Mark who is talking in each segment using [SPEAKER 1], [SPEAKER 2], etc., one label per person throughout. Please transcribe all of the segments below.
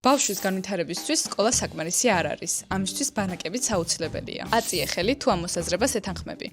[SPEAKER 1] ბავშვის განვითარებისთვის სკოლა საკმარისი არ არის. ამისთვის ბანაკებიც აუცილებელია. აწიე ხელი თუ ამ მოსაზრებას ეთანხმები.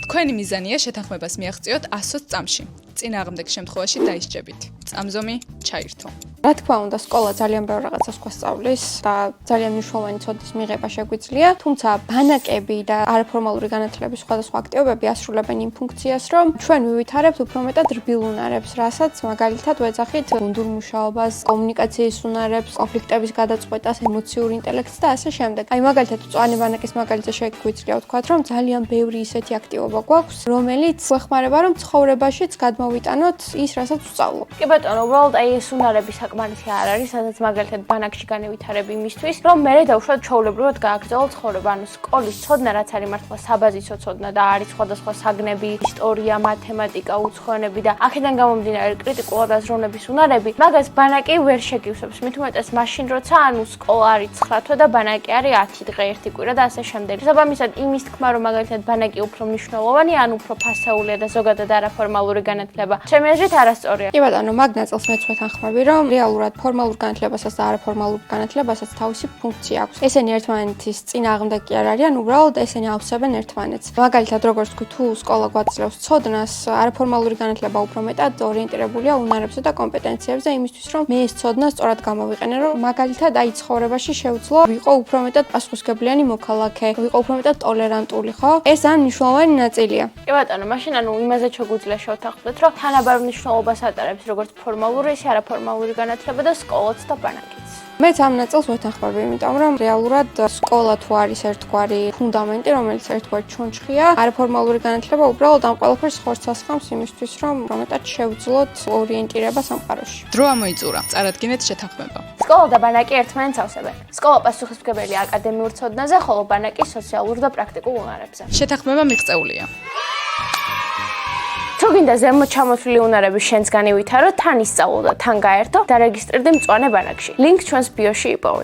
[SPEAKER 1] თქვენი მიზანია შეთანხმებას მიაღწიოთ 100 წამში. წინააღმდეგ შემთხვევაში დაისჯებით. წამზომი ჩაირთო.
[SPEAKER 2] რა თქმა უნდა, სკოლა ძალიან ბევრ რაღაცას გვასწავლის და ძალიან მნიშვნელოვანი ცოდნის მიღება შეგვიძლია, თუმცა ბანაკები და არაფორმალური განათლების სხვადასხვა აქტივობები ასრულებენ იმ ფუნქციას, რომ ჩვენ ვივითარებთ უფრო მეტად რბილ უნარებს, რასაც მაგალითად ვეძახით გუნდურ მუშაობას, კომუნიკაციის უნარებს, კონფლიქტების გადაწყვეტას, ემოციურ ინტელექტს და ასე შემდეგ. აი მაგალითად მწვანე ბანაკის მაგალითზე შეგვიძლია ვთქვათ, რომ ძალიან ბევრი ისეთი აქტივობა გვაქვს, რომელიც გვეხმარება, რომ ცხოვრებაშიც გადმოვიტანოთ ის, რასაც ვსწავლობ.
[SPEAKER 3] კი ბატონო, უბრალოდ აი ეს უნარები საკმარისი არ არის, სადაც მაგალითად ბანაკში განევითარებ იმისთვის, რომ მე დავუშვათ ჩვეულებრივად გააგრძელო ცხოვრება, ანუ სკოლის ცოდნა, რაც არის მართლა საბაზისო ცოდნა და არის სხვადასხვა საგნები, ისტორია, მათემატიკა, უცხოენები და აქედან გამომდინარე კრიტიკულად აზროვნების უნარები, მაგას ბანაკი ვერ შეგივსებს. მით უმეტეს მაშინ, როცა ანუ სკოლა არის 9 თვე და ბანაკი არის 10 დღე, 1 კვირა და ასე შემდეგ. შესაბამისად, იმის თქმა, რომ მაგალითად ბანაკი უფრო მნიშვნელოვანი, ან უფრო ფასეულია და ზოგადად არაფორმალური განათლება, ჩემი აზრით არასწორია.
[SPEAKER 2] კი ბატონო, მაგ ნაწილს მეც ვეთანხმები, რომ რეალურად ფორმალურ განათლებასაც და არაფორმალურ განათლებასაც თავისი ფუნქცია აქვს. ესენი ერთმანეთის წინააღმდეგ კი არ არიან, უბრალოდ ესენი ავსებენ ერთმანეთს. მაგალითად, როგორც თქვი, თუ სკოლა გვაძლევს ცოდნას, არაფორმალური განათლება უფრო მეტად ორიენტირებულია უნარებზე და კომპეტენციებზე იმისთვის, რომ მე ეს ცოდნა სწორად გამოვიყენო, რომ მაგალითად აი ცხოვრებაში შევძლო, ვიყო უფრო მეტად პასუხისმგებლიანი მოქალაქე, ვიყო უფრო მეტად ტოლერანტული, ხო? ეს ძალიან მნიშვნელოვანი ნაწილია.
[SPEAKER 3] კი ბატონო, მაშინ ანუ იმაზე შეგვიძლია შევთანხმდეთ, რომ თანაბარ მნიშვნელობას ატარებს როგორც ფორმალური, ისე არაფორმალური განათლება და სკოლაც და ბანაკიც.
[SPEAKER 2] მეც ამ ნაწილს ვეთანხმები, იმიტომ რომ რეალურად სკოლა თუ არის ერთგვარი ფუნდამენტი, რომელიც ერთგვარი ჩონჩხია, არაფორმალური განათლება უბრალოდ ამ ყველაფერს ხორცს ასხამს იმისთვის, რომ მეტად შევძლოთ ორიენტირება სამყაროში.
[SPEAKER 1] დრო ამოიწურა. წარადგინეთ შეთანხმება.
[SPEAKER 3] სკოლა და ბანაკი ერთმანეთს ავსებენ. სკოლა პასუხისმგებელია აკადემიურ ცოდნაზე, ხოლო ბანაკი სოციალურ და პრაქტიკულ უნარებზე.
[SPEAKER 1] შეთანხმება მიღწეულია.
[SPEAKER 3] თუ გინდა ზემოთ ჩამოთვლილი უნარები შენს განივითარო, თან ისწავლო და თან გაერთო, დარეგისტრირდი მწვანე ბანაკში. ლინკ ჩვენს ბიოში იპოვე.